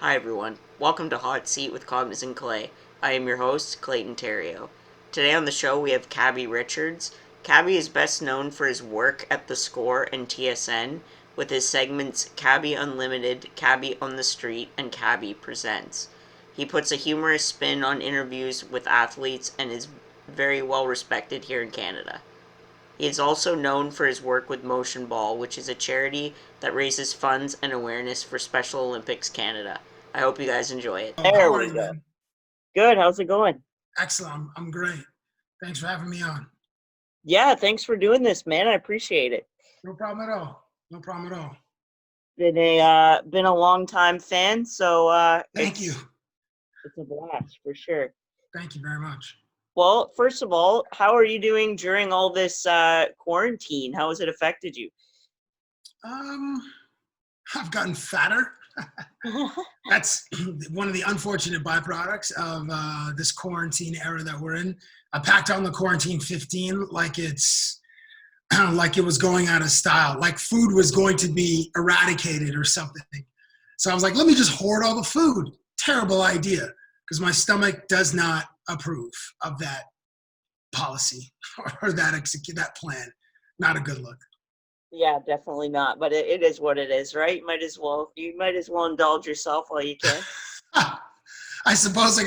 Hi everyone, welcome to Hot Seat with Cognizant Clay. I am your host, Clayton Terrio. Today on the show we have Cabbie Richards. Cabbie is best known for his work at the Score and TSN with his segments Cabbie Unlimited, Cabbie on the Street, and Cabbie Presents. He puts a humorous spin on interviews with athletes and is very well respected here in Canada. He is also known for his work with Motionball, which is a charity that raises funds and awareness for Special Olympics Canada. I hope you guys enjoy it. How There are we you, go. man? Good. How's it going? Excellent. I'm great. Thanks for having me on. Yeah, thanks for doing this, man. I appreciate it. No problem at all. No problem at all. Been a long time fan, so Thank you. it's a blast for sure. Thank you very much. Well, first of all, how are you doing during all this quarantine? How has it affected you? I've gotten fatter. That's one of the unfortunate byproducts of this quarantine era that we're in. I packed on the quarantine 15 like it's like it was going out of style, like food was going to be eradicated or something. So I was like, let me just hoard all the food. Terrible idea, because my stomach does not approve of that policy or that plan. Not a good look. Yeah, definitely not. But it is what it is, right? You might as well indulge yourself while you can. I suppose I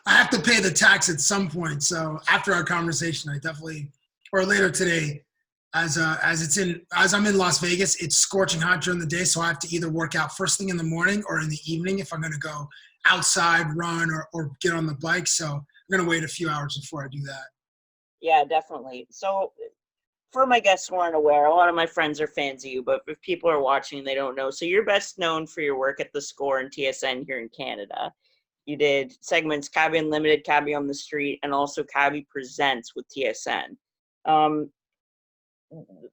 have to pay the tax at some point. So after our conversation, I definitely, or later today, as I'm in Las Vegas, it's scorching hot during the day. So I have to either work out first thing in the morning or in the evening if I'm going to go outside, run, or get on the bike. So I'm going to wait a few hours before I do that. Yeah, definitely. So for my guests who aren't aware, a lot of my friends are fans of you, but if people are watching and they don't know, so you're best known for your work at the Score and TSN here in Canada. You did segments Cabbie Unlimited, Cabbie on the Street, and also Cabbie Presents with TSN. Um,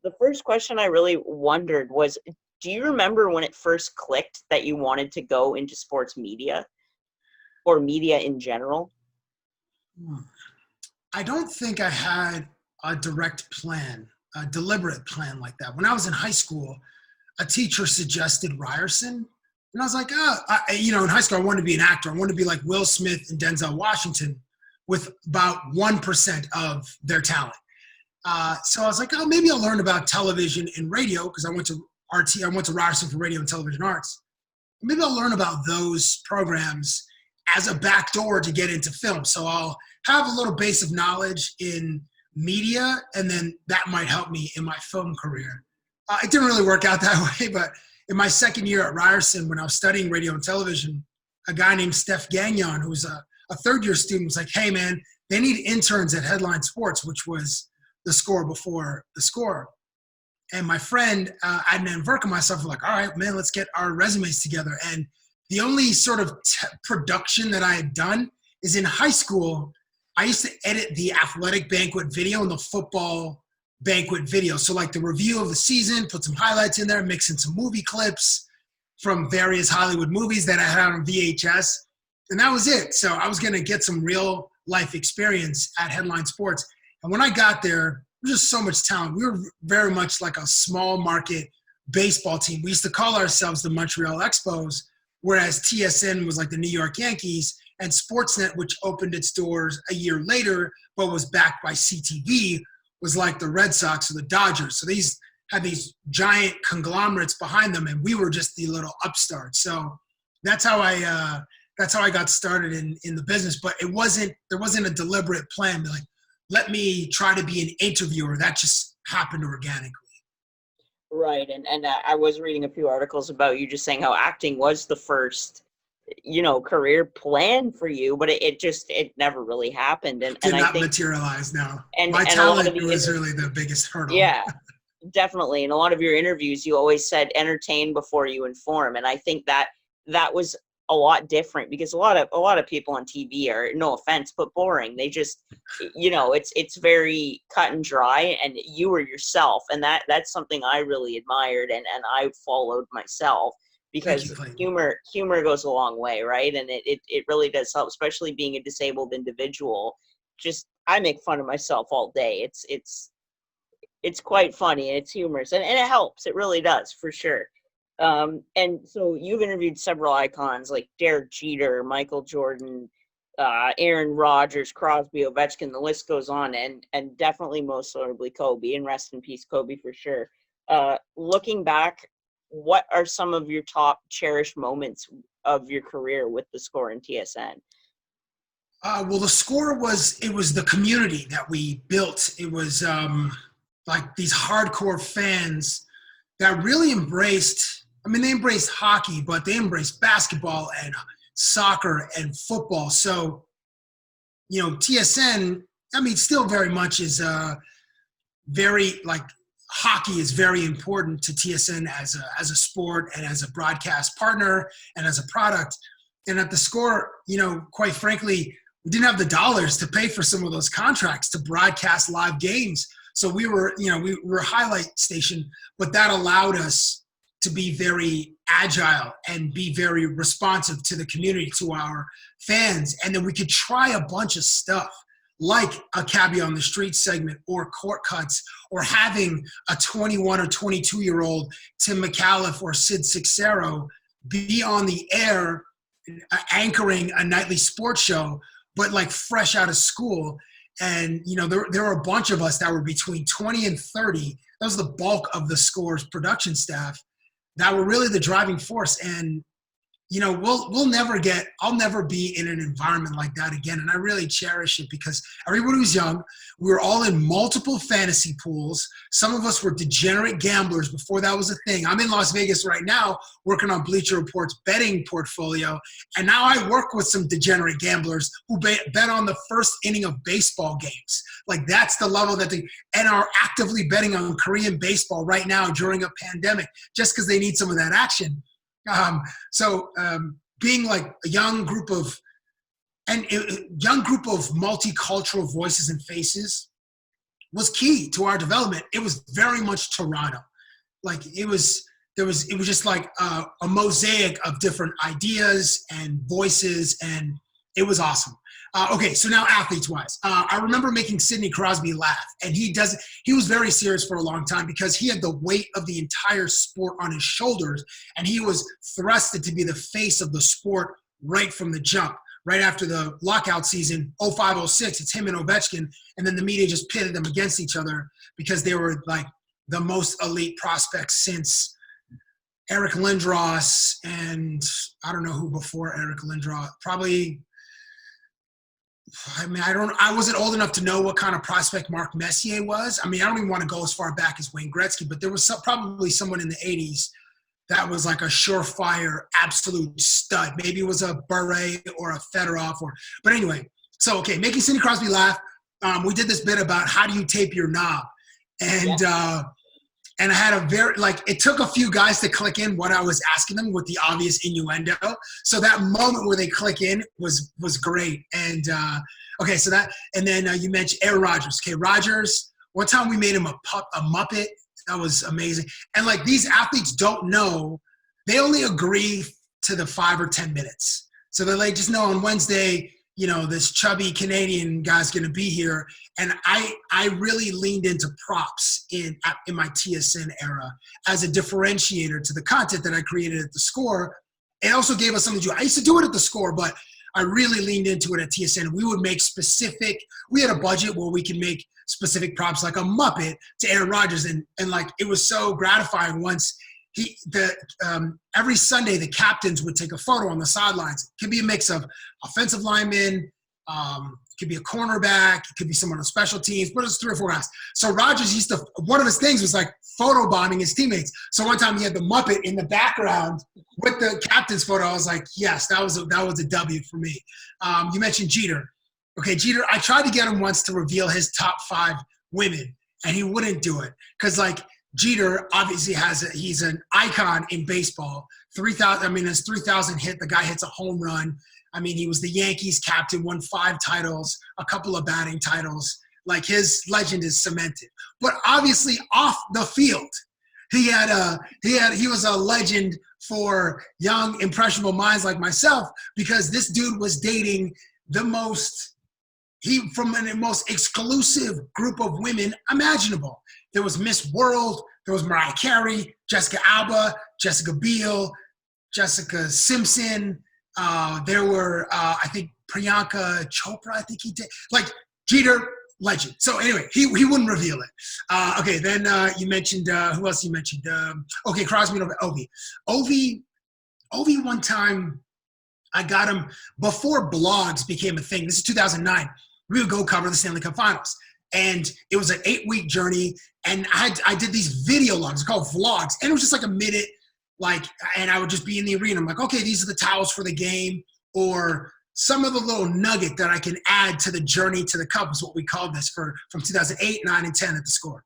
the first question I really wondered was, do you remember when it first clicked that you wanted to go into sports media or media in general? I don't think I had a direct plan, a deliberate plan like that. When I was in high school, a teacher suggested Ryerson. And I was like, in high school, I wanted to be an actor. I wanted to be like Will Smith and Denzel Washington with about 1% of their talent. So I was like, maybe I'll learn about television and radio because I went to RT. I went to Ryerson for radio and television arts. Maybe I'll learn about those programs as a backdoor to get into film. So I'll have a little base of knowledge in media, and then that might help me in my film career. It didn't really work out that way, but in my second year at Ryerson, when I was studying radio and television, a guy named Steph Gagnon, who's a third-year student, was like, hey, man, they need interns at Headline Sports, which was the Score before the Score. And my friend, Adnan Verk and myself were like, all right, man, let's get our resumes together. And the only sort of production that I had done is in high school, I used to edit the athletic banquet video and the football banquet video. So like the review of the season, put some highlights in there, mix in some movie clips from various Hollywood movies that I had on VHS. And that was it. So I was going to get some real life experience at Headline Sports. And when I got there, there was just so much talent. We were very much like a small market baseball team. We used to call ourselves the Montreal Expos, whereas TSN was like the New York Yankees, and Sportsnet, which opened its doors a year later, but was backed by CTV, was like the Red Sox or the Dodgers. So these had these giant conglomerates behind them, and we were just the little upstarts. So that's how I got started in the business. But there wasn't a deliberate plan. Like, let me try to be an interviewer. That just happened organically. Right, and I was reading a few articles about you just saying how acting was the first, career plan for you, but it never really happened. And Did I not think materialize, no. and My and a lot of talent was really the biggest hurdle. yeah, definitely. In a lot of your interviews, you always said entertain before you inform, and I think that was a lot different because a lot of people on TV are, no offense, but boring. They just, it's very cut and dry, and you were yourself, and that's something I really admired and I followed myself Thank you, because Clayton. humor goes a long way, right? And it really does help, especially being a disabled individual. Just I make fun of myself all day. It's quite funny and it's humorous and it helps. It really does, for sure. And so you've interviewed several icons like Derek Jeter, Michael Jordan, Aaron Rodgers, Crosby, Ovechkin. The list goes on, and definitely most notably Kobe. And rest in peace, Kobe, for sure. Looking back, what are some of your top cherished moments of your career with the Score and TSN? Well, the Score was the community that we built. It was like these hardcore fans that really embraced. I mean, they embraced hockey, but they embraced basketball and soccer and football. So, TSN. I mean, still very much is very like hockey is very important to TSN as a sport and as a broadcast partner and as a product. And at the Score, quite frankly, we didn't have the dollars to pay for some of those contracts to broadcast live games. So we were a highlight station, but that allowed us to be very agile and be very responsive to the community, to our fans. And then we could try a bunch of stuff like a Cabbie on the Street segment or court cuts or having a 21 or 22-year-old Tim McAuliffe or Sid Sixero be on the air anchoring a nightly sports show, but like fresh out of school. And, there were a bunch of us that were between 20 and 30. That was the bulk of the Score's production staff that were really the driving force. And, I'll never be in an environment like that again. And I really cherish it because everybody was young. We were all in multiple fantasy pools. Some of us were degenerate gamblers before that was a thing. I'm in Las Vegas right now working on Bleacher Report's betting portfolio. And now I work with some degenerate gamblers who bet on the first inning of baseball games. Like that's the level and are actively betting on Korean baseball right now during a pandemic just because they need some of that action. Being like a young group of multicultural voices and faces was key to our development. It was very much Toronto. Like it was just like a mosaic of different ideas and voices, and it was awesome. Okay, so now athletes-wise, I remember making Sidney Crosby laugh, and he was very serious for a long time because he had the weight of the entire sport on his shoulders, and he was thrusted to be the face of the sport right from the jump. Right after the lockout season, 05-06, it's him and Ovechkin, and then the media just pitted them against each other because they were like the most elite prospects since Eric Lindros, and I don't know who before Eric Lindros, probably. I mean, I wasn't old enough to know what kind of prospect Mark Messier was. I mean, I don't even want to go as far back as Wayne Gretzky, but there was probably someone in the 80s that was like a surefire, absolute stud. Maybe it was a Bure or a Fedorov but anyway. So, okay, making Sidney Crosby laugh. We did this bit about how do you tape your knob? And, and I had it took a few guys to click in what I was asking them with the obvious innuendo. So that moment where they click in was great. And, okay, so that, and then you mentioned Aaron Rodgers. Okay, Rodgers, one time we made him a Muppet. That was amazing. And like these athletes don't know, they only agree to the 5 or 10 minutes. So they're like, just know on Wednesday, this chubby Canadian guy's going to be here. And I really leaned into props in my TSN era as a differentiator to the content that I created at the Score. It also gave us something to do. I used to do it at the Score, but I really leaned into it at TSN. We would make we had a budget where we could make specific props like a Muppet to Aaron Rodgers. And like, it was so gratifying once every Sunday, the captains would take a photo on the sidelines. It could be a mix of offensive linemen, it could be a cornerback, it could be someone on special teams, but it's 3 or 4 guys. So Rodgers one of his things was like photobombing his teammates. So one time he had the Muppet in the background with the captain's photo. I was like, yes, that was a W for me. You mentioned Jeter. Okay, Jeter, I tried to get him once to reveal his top 5 women, and he wouldn't do it because like, Jeter obviously he's an icon in baseball. 3,000, I mean, his 3,000 hit, the guy hits a home run. I mean, he was the Yankees captain, won 5 titles, a couple of batting titles. Like his legend is cemented. But obviously off the field, he was a legend for young, impressionable minds like myself because this dude was dating from the most exclusive group of women imaginable. There was Miss World, There was Mariah Carey, Jessica Alba, Jessica Biel, Jessica Simpson. There were, I think, Priyanka Chopra, I think he did. Like, Jeter, legend. So anyway, he wouldn't reveal it. Okay, then you mentioned, who else you mentioned? Okay, Crosby and Ovi. Ovi one time, I got him before blogs became a thing. This is 2009. We would go cover the Stanley Cup Finals. And it was an 8-week journey. And I did these video logs called vlogs. And it was just like a minute, and I would just be in the arena. I'm like, okay, these are the towels for the game, or some of the little nugget that I can add to the journey to the cup is what we called this from 2008, 9, and 10 at the Score.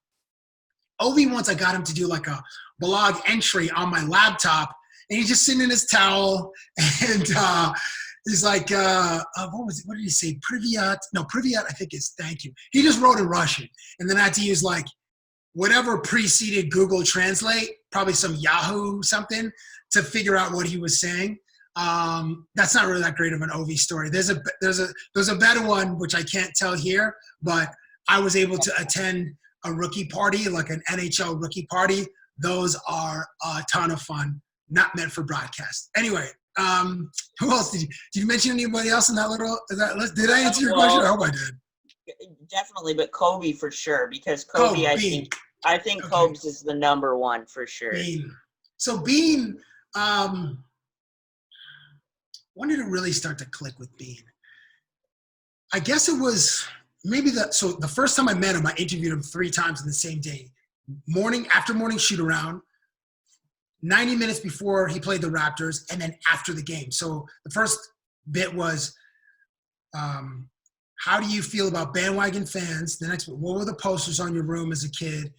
Ovi, once I got him to do like a blog entry on my laptop, and he's just sitting in his towel, and he's like, what was it? What did he say? Privyat? No, Privyat, I think is thank you. He just wrote in Russian, and then I had to use like whatever preceded Google Translate, probably some Yahoo something, to figure out what he was saying. That's not really that great of an Ovi story. There's a better one which I can't tell here, but I was able to attend a rookie party, like an NHL rookie party. Those are a ton of fun. Not meant for broadcast. Anyway, who else did you mention anybody else in that list? Did I answer your question? I hope I did. Definitely, but Kobe for sure, because Kobe, I think okay. Kobe's is the number one for sure. Bean. So Bean, when did it really start to click with Bean? I guess it was maybe the first time I met him, I interviewed him 3 times in the same day. After morning shoot around, 90 minutes before he played the Raptors, and then after the game. So the first bit was, how do you feel about bandwagon fans? The next bit, what were the posters on your room as a kid,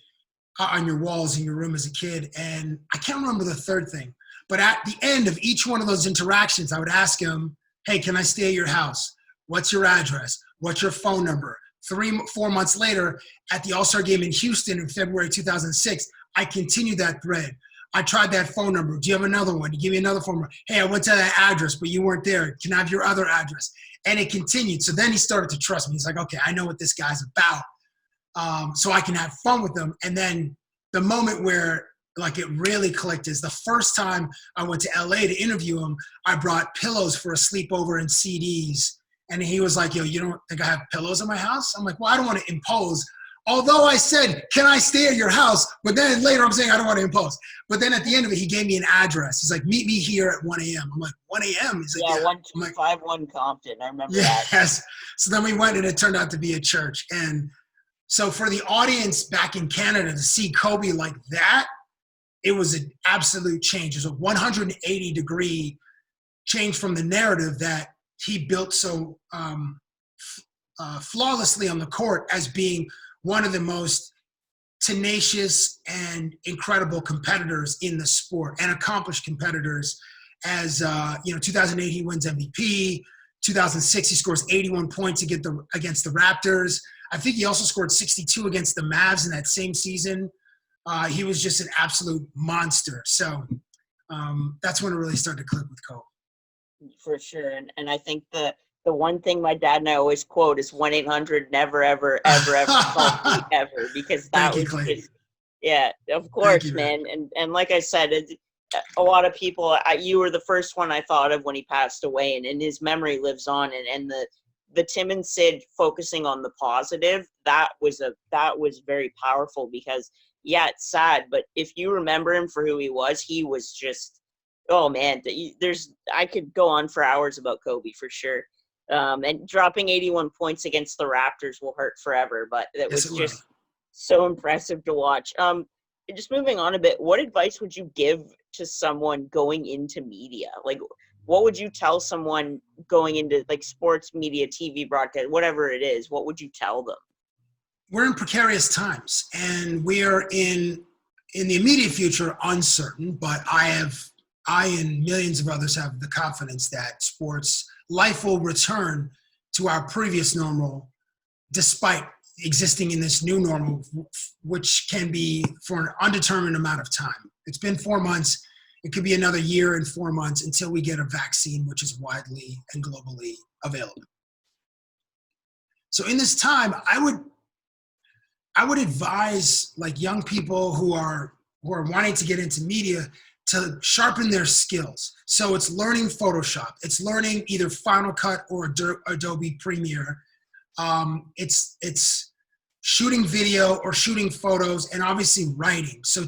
on your walls in your room as a kid? And I can't remember the third thing. But at the end of each one of those interactions, I would ask him, hey, can I stay at your house? What's your address? What's your phone number? 3-4 months later, at the All-Star game in Houston in February 2006, I continued that thread. I tried that phone number. Do you have another one? You give me another phone number. Hey, I went to that address, but you weren't there. Can I have your other address? And it continued. So then he started to trust me. He's like, okay, I know what this guy's about. So I can have fun with him. And then the moment where it really clicked is the first time I went to LA to interview him, I brought pillows for a sleepover and CDs. And he was like, yo, you don't think I have pillows in my house? I'm like, well, I don't want to impose. Although I said, can I stay at your house? But then later I'm saying I don't want to impose. But then at the end of it, he gave me an address. He's like, meet me here at 1 a.m. I'm like, 1 a.m.? He's like, yeah. 1251 Compton. I remember that. Yes. So then we went, and it turned out to be a church. And so for the audience back in Canada to see Kobe like that, it was an absolute change. It was a 180-degree change from the narrative that he built so flawlessly on the court as being one of the most tenacious and incredible competitors in the sport, and accomplished competitors. As 2008 he wins MVP. 2006 he scores 81 points against the Raptors. I think he also scored 62 against the Mavs in that same season. He was just an absolute monster. So that's when it really started to click with Kobe. For sure, and I think the one thing my dad and I always quote is 1-800-NEVER ever ever ever call me ever, because that was his, yeah, of course, man. And like I said, a lot of people, you were the first one I thought of when he passed away, and his memory lives on. And the Tim and Sid focusing on the positive, that was very powerful, because yeah, it's sad, but if you remember him for who he was just, oh man, I could go on for hours about Kobe for sure. And dropping 81 points against the Raptors will hurt forever, but it was just so impressive to watch. Just moving on a bit, what advice would you give to someone going into media? Like, what would you tell someone going into like sports media, TV broadcast, whatever it is? What would you tell them? We're in precarious times, and we are in the immediate future uncertain, but I and millions of others have the confidence that sports life will return to our previous normal, despite existing in this new normal, which can be for an undetermined amount of time. It's been 4 months. It could be another year and 4 months until we get a vaccine, which is widely and globally available. So in this time, I I would advise like young people who are wanting to get into media to sharpen their skills. So it's learning Photoshop. It's learning either Final Cut or Adobe Premiere. It's shooting video or shooting photos, and obviously writing. So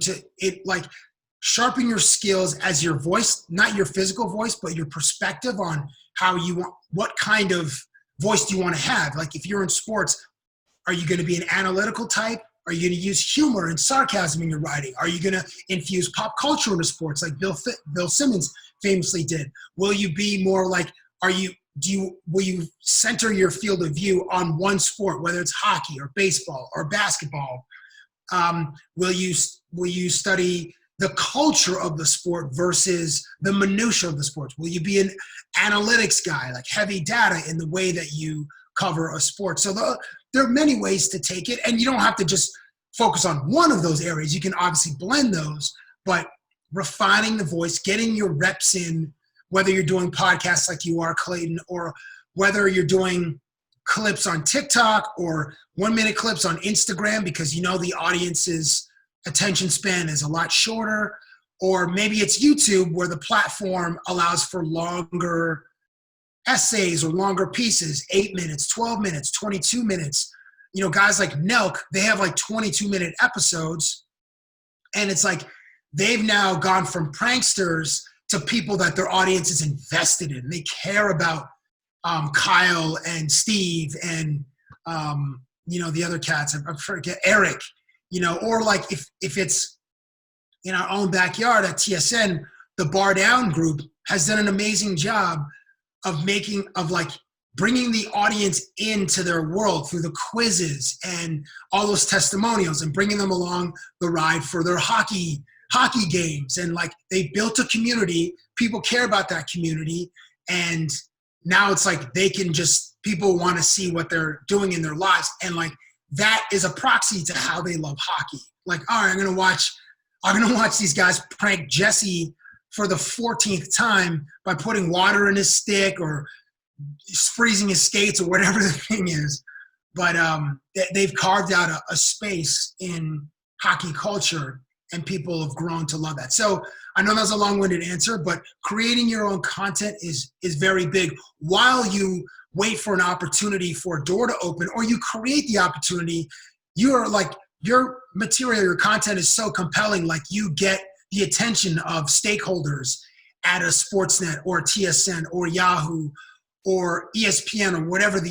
sharpen your skills as your voice, not your physical voice, but your perspective on how you want, what kind of voice do you want to have? Like if you're in sports, are you going to be an analytical type? Are you going to use humor and sarcasm in your writing? Are you going to infuse pop culture into sports like Bill Simmons famously did? Will you be more like, will you center your field of view on one sport, whether it's hockey or baseball or basketball? Will you study the culture of the sport versus the minutia of the sports? Will you be an analytics guy, like heavy data in the way that you cover a sport? So there are many ways to take it, and you don't have to just focus on one of those areas. You can obviously blend those, but refining the voice, getting your reps in, whether you're doing podcasts like you are, Clayton, or whether you're doing clips on TikTok or 1-minute clips on Instagram, because you know the audience's attention span is a lot shorter, or maybe it's YouTube where the platform allows for longer essays or longer pieces, 8 minutes, 12 minutes, 22 minutes. You know, guys like Nelk, they have like 22-minute episodes, and it's like they've now gone from pranksters to people that their audience is invested in. They care about Kyle and Steve and the other cats. I forget, Eric. Or like if it's in our own backyard at TSN, the Bar Down group has done an amazing job of bringing the audience into their world through the quizzes and all those testimonials and bringing them along the ride for their hockey games. And like they built a community, people care about that community. And now it's like people want to see what they're doing in their lives. And like that is a proxy to how they love hockey. Like, all right, I'm going to watch these guys prank Jesse for the 14th time by putting water in his stick or freezing his skates or whatever the thing is. But they've carved out a space in hockey culture, and people have grown to love that. So I know that's a long-winded answer, but creating your own content is very big while you wait for an opportunity for a door to open, or you create the opportunity. You're like, your material, your content is so compelling, like you get the attention of stakeholders at a Sportsnet or TSN or Yahoo or ESPN or whatever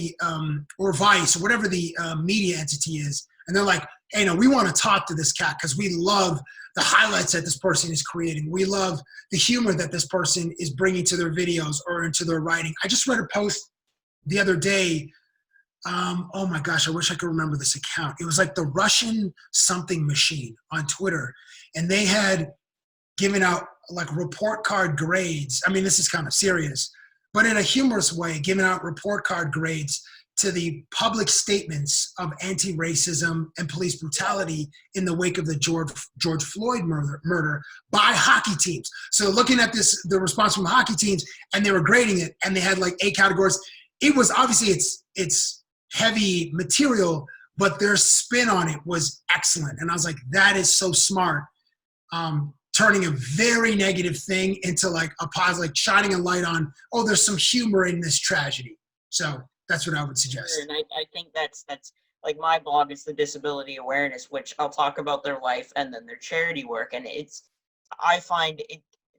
or Vice or whatever the media entity is. And they're like, hey, no, we want to talk to this cat because we love the highlights that this person is creating. We love the humor that this person is bringing to their videos or into their writing. I just read a post the other day. Oh my gosh, I wish I could remember this account. It was like the Russian something machine on Twitter. And they had given out like report card grades. I mean, this is kind of serious, but in a humorous way, giving out report card grades to the public statements of anti-racism and police brutality in the wake of the George Floyd murder by hockey teams. So looking at the response from the hockey teams, and they were grading it, and they had like 8 categories. It was obviously it's heavy material, but their spin on it was excellent. And I was like, that is so smart. Turning a very negative thing into like a positive, like shining a light on, oh, there's some humor in this tragedy. So that's what I would suggest. And I think that's like my blog is the Disability Awareness, which I'll talk about their life and then their charity work. And I find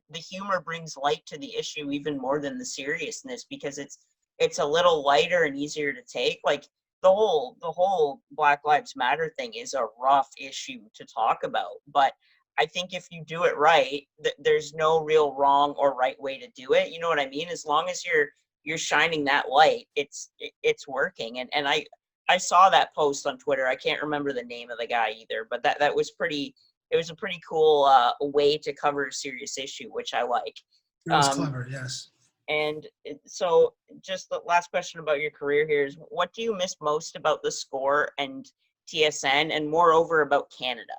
the humor brings light to the issue even more than the seriousness, because it's a little lighter and easier to take. Like the whole Black Lives Matter thing is a rough issue to talk about, but I think if you do it right, there's no real wrong or right way to do it. You know what I mean? As long as you're shining that light, it's working. And I saw that post on Twitter. I can't remember the name of the guy either, but that was it was a pretty cool way to cover a serious issue, which I like. It was clever, yes. And so just the last question about your career here is, what do you miss most about the Score and TSN, and moreover about Canada?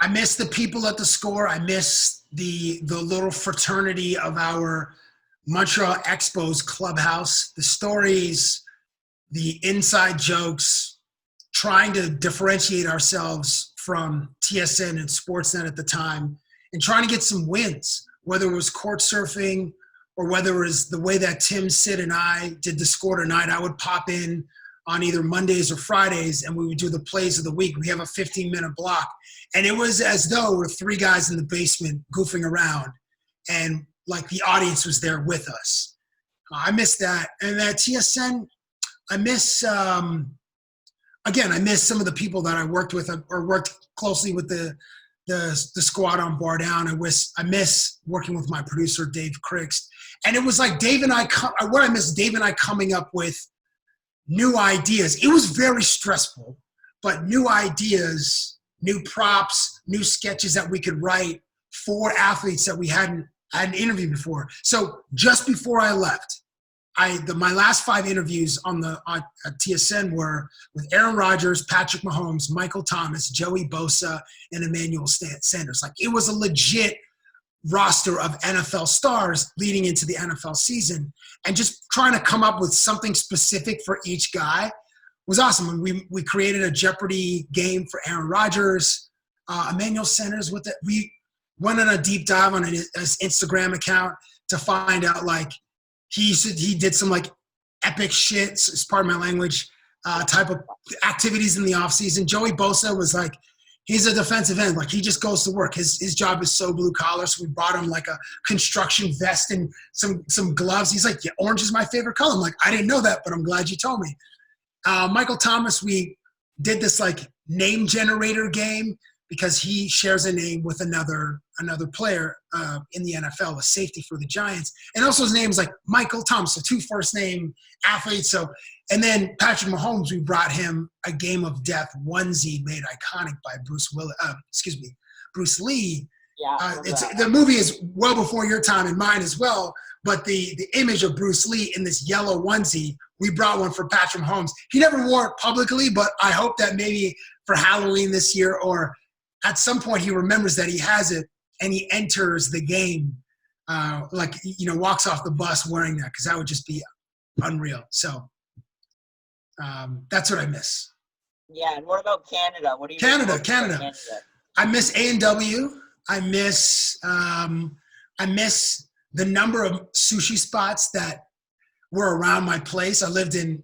I miss the people at the Score. I miss the little fraternity of our Montreal Expos clubhouse, the stories, the inside jokes, trying to differentiate ourselves from TSN and Sportsnet at the time and trying to get some wins, whether it was court surfing or whether it was the way that Tim, Sid, and I did the Score tonight. I would pop in on either Mondays or Fridays, and we would do the plays of the week. We have a 15-minute block. And it was as though we're three guys in the basement goofing around, and like the audience was there with us. I miss that. And at TSN, I miss, again, I miss some of the people that I worked with or worked closely with the squad on Bar Down. I miss working with my producer, Dave Crix. And it was like what I miss Dave and I coming up with new ideas. It was very stressful, but new ideas, new props, new sketches that we could write for athletes that we hadn't interviewed before. So just before I left, my last 5 interviews on TSN were with Aaron Rodgers, Patrick Mahomes, Michael Thomas, Joey Bosa, and Emmanuel Sanders. Like, it was a legit roster of NFL stars leading into the NFL season, and just trying to come up with something specific for each guy was awesome. And we created a Jeopardy game for Aaron Rodgers, Emmanuel Sanders with it. We went on a deep dive on his Instagram account to find out, like, he did some like epic shit, it's pardon my language, type of activities in the offseason. Joey Bosa was like, he's a defensive end. Like, he just goes to work. His job is so blue collar. So we brought him like a construction vest and some gloves. He's like, yeah, orange is my favorite color. I'm like, I didn't know that, but I'm glad you told me. Michael Thomas, we did this like name generator game because he shares a name with another player in the NFL, a safety for the Giants. And also his name is like Michael Thomas, so 2 first-name athletes. So, and then Patrick Mahomes, we brought him a Game of Death onesie made iconic by Bruce Lee. Yeah, The movie is well before your time and mine as well, but the image of Bruce Lee in this yellow onesie, we brought one for Patrick Mahomes. He never wore it publicly, but I hope that maybe for Halloween this year or at some point he remembers that he has it and he enters the game, walks off the bus wearing that, because that would just be unreal. So that's what I miss. Yeah, and what about Canada? What do you Canada. I miss A&W. I miss the number of sushi spots that were around my place. I lived in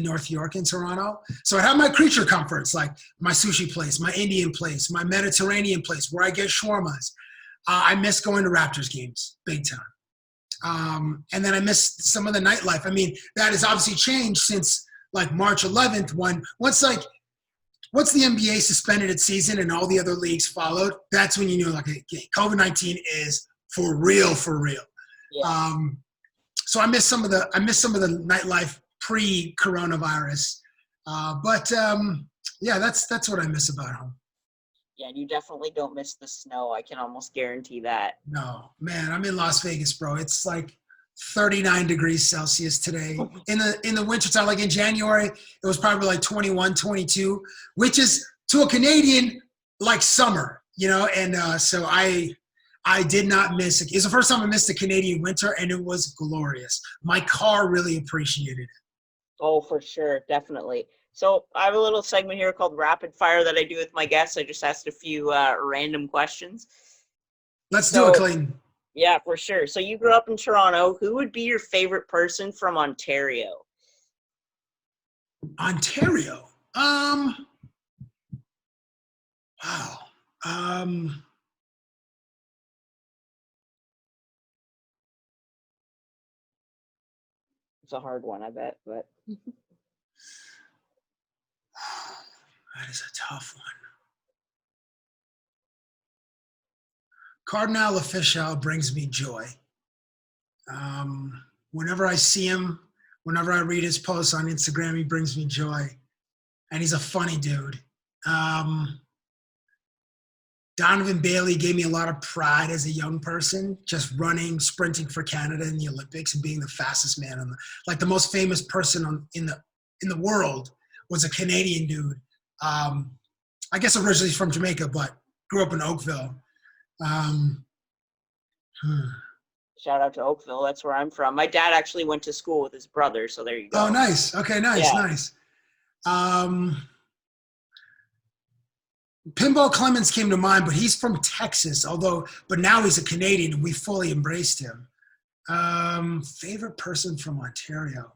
North York in Toronto. So I had my creature comforts, like my sushi place, my Indian place, my Mediterranean place where I get shawarmas. I miss going to Raptors games big time. And then I miss some of the nightlife. I mean, that has obviously changed since like March 11th once the NBA suspended its season and all the other leagues followed, that's when you knew, like, COVID-19 is for real. Yeah. So I miss some of the nightlife pre-coronavirus. Yeah, that's what I miss about home. Yeah, and you definitely don't miss the snow. I can almost guarantee that. No, man, I'm in Las Vegas, bro. It's like 39 degrees Celsius today. In the wintertime, like in January, it was probably like 21, 22, which is to a Canadian like summer, and so I did not miss it. It's the first time I missed the Canadian winter, and it was glorious. My car really appreciated it. Oh, for sure, definitely. So I have a little segment here called Rapid Fire that I do with my guests. I just asked a few random questions. Let's do it, Clayton. Yeah, for sure. So you grew up in Toronto. Who would be your favorite person from Ontario? Ontario? Wow. It's a hard one, I bet, but that is a tough one. Cardinal Official brings me joy. Whenever I see him, whenever I read his posts on Instagram, he brings me joy. And he's a funny dude. Donovan Bailey gave me a lot of pride as a young person, just sprinting for Canada in the Olympics and being the fastest man the most famous person in the world was a Canadian dude. I guess originally from Jamaica, but grew up in Oakville. Shout out to Oakville. That's where I'm from. My dad actually went to school with his brother, so there you go. Oh, nice. Okay, nice, yeah. Nice. Pinball Clemens came to mind, but he's from Texas, but now he's a Canadian, and we fully embraced him. Favorite person from Ontario?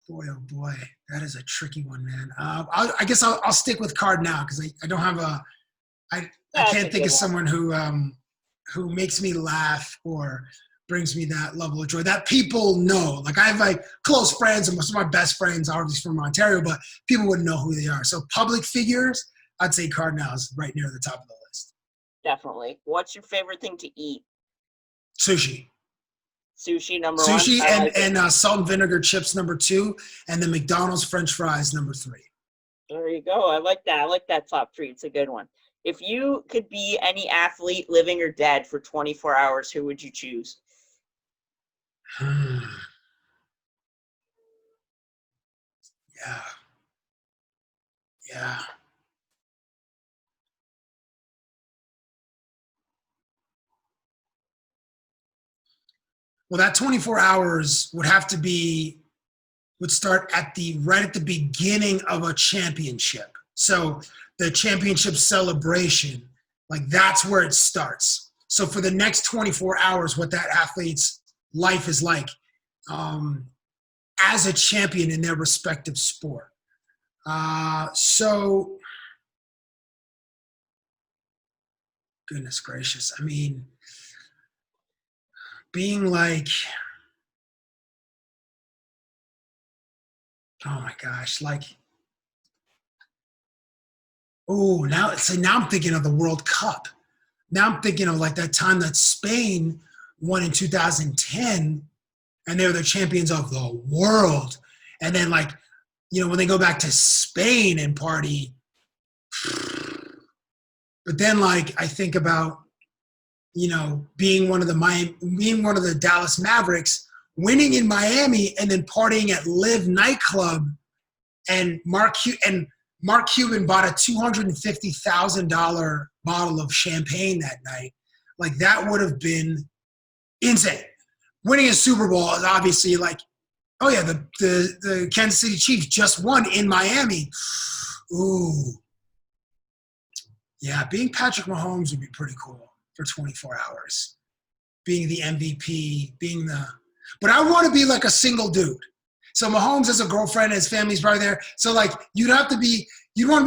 Boy, oh boy, that is a tricky one, man. I guess I'll stick with card now because I don't have I can't think of someone who makes me laugh or brings me that level of joy that people know. Like I have like close friends, and most of my best friends are obviously from Ontario, but people wouldn't know who they are. So public figures, I'd say Cardinal is right near the top of the list. Definitely. What's your favorite thing to eat? Sushi. Sushi number one. Sushi and salt and vinegar chips number 2, and the McDonald's French fries number 3. There you go. I like that. I like that top 3. It's a good one. If you could be any athlete, living or dead, for 24 hours, who would you choose? Yeah. Well, that 24 hours would start right at the beginning of a championship. So the championship celebration, like that's where it starts. So for the next 24 hours, what that athlete's life is like as a champion in their respective sport. So goodness gracious. I mean, being like, oh my gosh, like, now I'm thinking of the World Cup. Now I'm thinking of like that time that Spain won in 2010 and they were the champions of the world. And then like, when they go back to Spain and party, but then like I think about, being one of the Dallas Mavericks, winning in Miami and then partying at Live nightclub, and Mark Cuban bought a $250,000 bottle of champagne that night. Like that would have been insane. Winning a Super Bowl is obviously like, oh yeah, the Kansas City Chiefs just won in Miami. Ooh. Yeah, being Patrick Mahomes would be pretty cool for 24 hours. Being the MVP, but I want to be like a single dude. So Mahomes has a girlfriend, his family's probably there. So like you'd want to be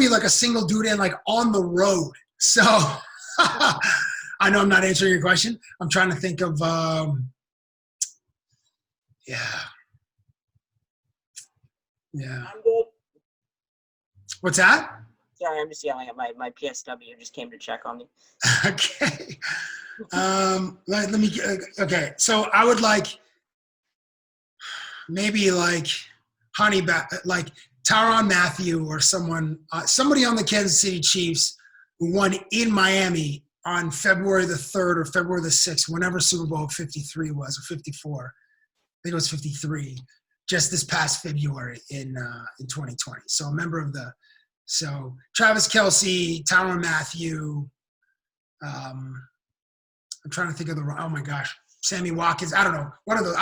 like a single dude and like on the road. So I know I'm not answering your question. I'm trying to think of, yeah. I'm good. What's that? Sorry, I'm just yelling at my PSW. Just came to check on me. Okay. Okay. So I would like maybe like like Tyrann Mathieu or somebody on the Kansas City Chiefs who won in Miami on February the 3rd or February the 6th, whenever Super Bowl 53 was, or 54. I think it was 53, just this past February in 2020. So a member of so Travis Kelce, Tyrann Mathieu, I'm trying to think of oh my gosh, Sammy Watkins. I don't know. One of those.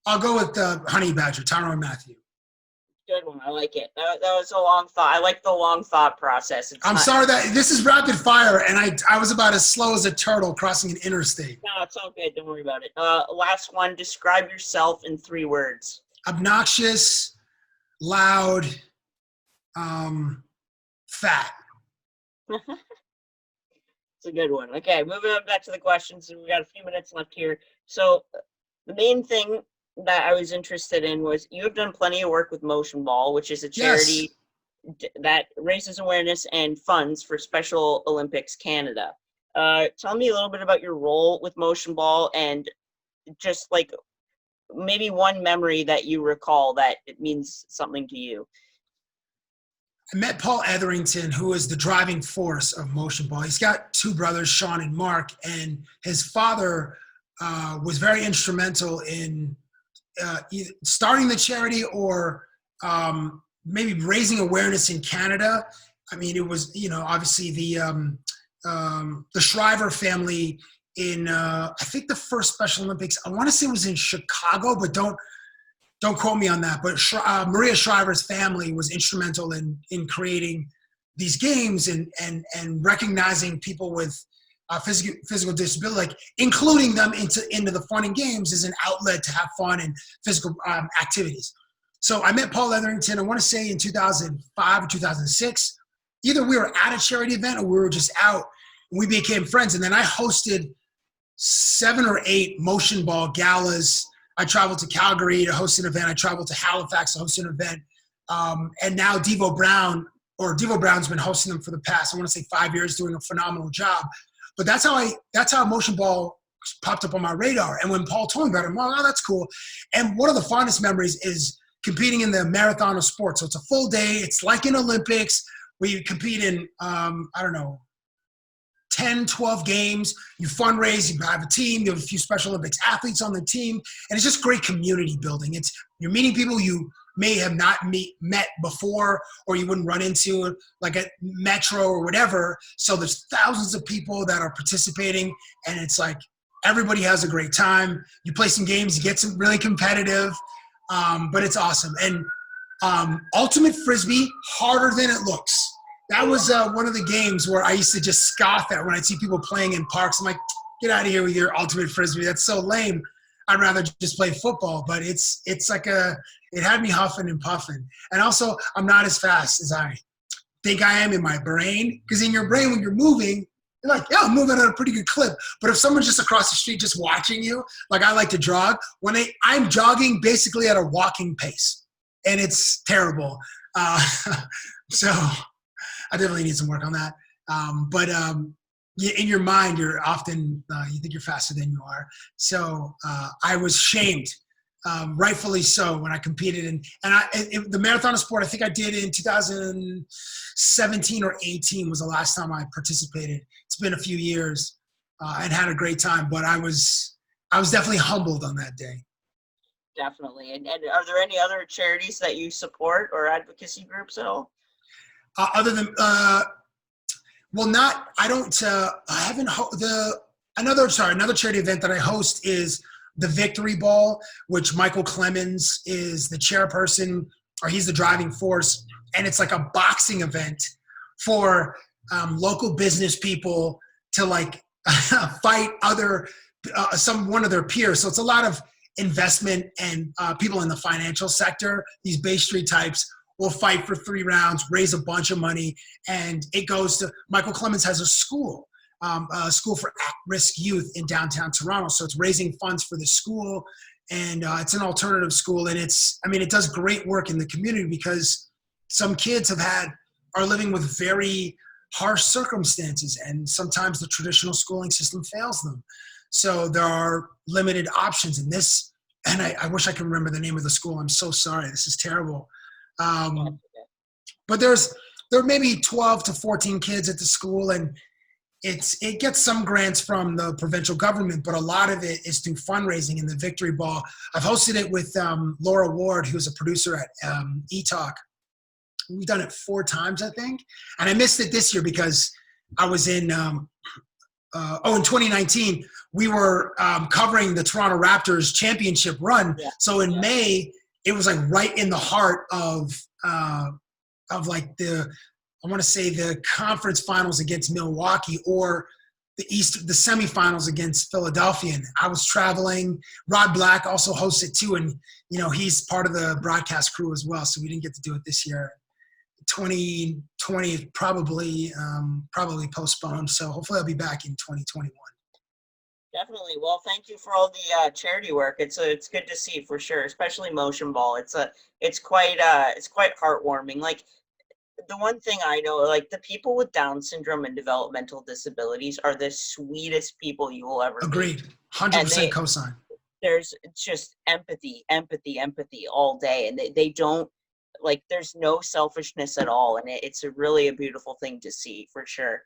I'll go with the Honey Badger, Tyrann Mathieu. Good one. I like it. That was a long thought. I like the long thought process. I'm sorry that this is rapid fire, and I was about as slow as a turtle crossing an interstate. No, it's all good. Don't worry about it. Last one. Describe yourself in 3 words. Obnoxious, loud, fat. It's a good one. Okay, moving on back to the questions. We got a few minutes left here. So the main thing that I was interested in was you have done plenty of work with Motionball, which is a charity that raises awareness and funds for Special Olympics Canada. Tell me a little bit about your role with Motionball and just like maybe one memory that you recall that it means something to you. I met Paul Etherington, who is the driving force of Motionball. He's got 2 brothers, Sean and Mark, and his father was very instrumental in either starting the charity or maybe raising awareness in Canada. I mean, it was, obviously the Shriver family in, I think the first Special Olympics, I want to say it was in Chicago, but don't quote me on that. But Maria Shriver's family was instrumental in creating these games and recognizing people with physical disability, like including them into the fun and games is an outlet to have fun and physical activities. So I met Paul Etherington, I want to say in 2005 or 2006. Either we were at a charity event or we were just out, and we became friends. And then I hosted 7 or 8 Motionball galas. I traveled to Calgary to host an event. I traveled to Halifax to host an event. And now Devo Brown's been hosting them for the past, I want to say 5 years, doing a phenomenal job. But that's how Motionball popped up on my radar. And when Paul told me about it, I'm like, oh, that's cool. And one of the fondest memories is competing in the marathon of sports. So it's a full day. It's like an Olympics. We compete in, 10, 12 games. You fundraise, you have a team, you have a few Special Olympics athletes on the team. And it's just great community building. You're meeting people you may have not met before, or you wouldn't run into like at Metro or whatever. So there's thousands of people that are participating, and it's like everybody has a great time. You play some games, you get some really competitive, but it's awesome. And Ultimate Frisbee, harder than it looks. That was one of the games where I used to just scoff at when I'd see people playing in parks. I'm like, get out of here with your Ultimate Frisbee. That's so lame. I'd rather just play football. But it's like it had me huffing and puffing. And also, I'm not as fast as I think I am in my brain. Because in your brain, when you're moving, you're like, yeah, I'm moving at a pretty good clip. But if someone's just across the street just watching you, like I like to jog, I'm jogging basically at a walking pace. And it's terrible. So I definitely need some work on that. But in your mind, you're often, you think you're faster than you are. So I was shamed, rightfully so, when I competed. And the marathon of sport, I think I did in 2017 or 18 was the last time I participated. It's been a few years and had a great time, but I was definitely humbled on that day. Definitely. And are there any other charities that you support or advocacy groups at all? Other than, another charity event that I host is the Victory Ball, which Michael Clemens is the chairperson, or he's the driving force. And it's like a boxing event for local business people to like fight one of their peers. So it's a lot of investment and people in the financial sector, these Bay Street types, will fight for 3 rounds, raise a bunch of money, and it goes to, Michael Clemens has a school for at-risk youth in downtown Toronto. So it's raising funds for the school, and it's an alternative school, and it does great work in the community because some kids are living with very harsh circumstances, and sometimes the traditional schooling system fails them. So there are limited options in this, and I wish I could remember the name of the school. I'm so sorry. This is terrible. But there are maybe 12 to 14 kids at the school, and it gets some grants from the provincial government, but a lot of it is through fundraising in the Victory Ball. I've hosted it with Laura Ward, who's a producer at eTalk. We've done it 4 times, I think. And I missed it this year because I was in 2019, we were covering the Toronto Raptors championship run. Yeah. So in May, it was like right in the heart of like the conference finals against Milwaukee, or the semifinals against Philadelphia. And I was traveling. Rod Black also hosts it too, and he's part of the broadcast crew as well. So we didn't get to do it this year. 2020 is probably postponed. So hopefully I'll be back in 2021. Definitely. Well, thank you for all the charity work. It's good to see for sure, especially Motionball. It's quite heartwarming. Like, the one thing I know, like, the people with Down syndrome and developmental disabilities are the sweetest people you will ever meet. Agreed. 100% cosign. There's just empathy all day, and they don't, like, there's no selfishness at all, and it's really a beautiful thing to see for sure.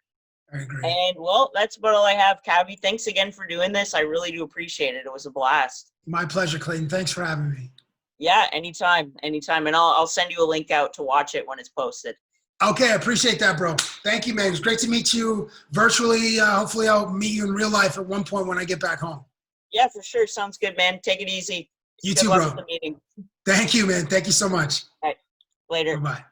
I agree. And well, that's about all I have, Cabbie. Thanks again for doing this. I really do appreciate it. It was a blast. My pleasure, Clayton. Thanks for having me. Yeah, anytime. And I'll send you a link out to watch it when it's posted. Okay, I appreciate that, bro. Thank you, man. It was great to meet you virtually. Hopefully I'll meet you in real life at one point when I get back home. Yeah, for sure. Sounds good, man. Take it easy. You Good too, luck bro. with the meeting. Thank you, man. Thank you so much. All right. Later. Bye-bye.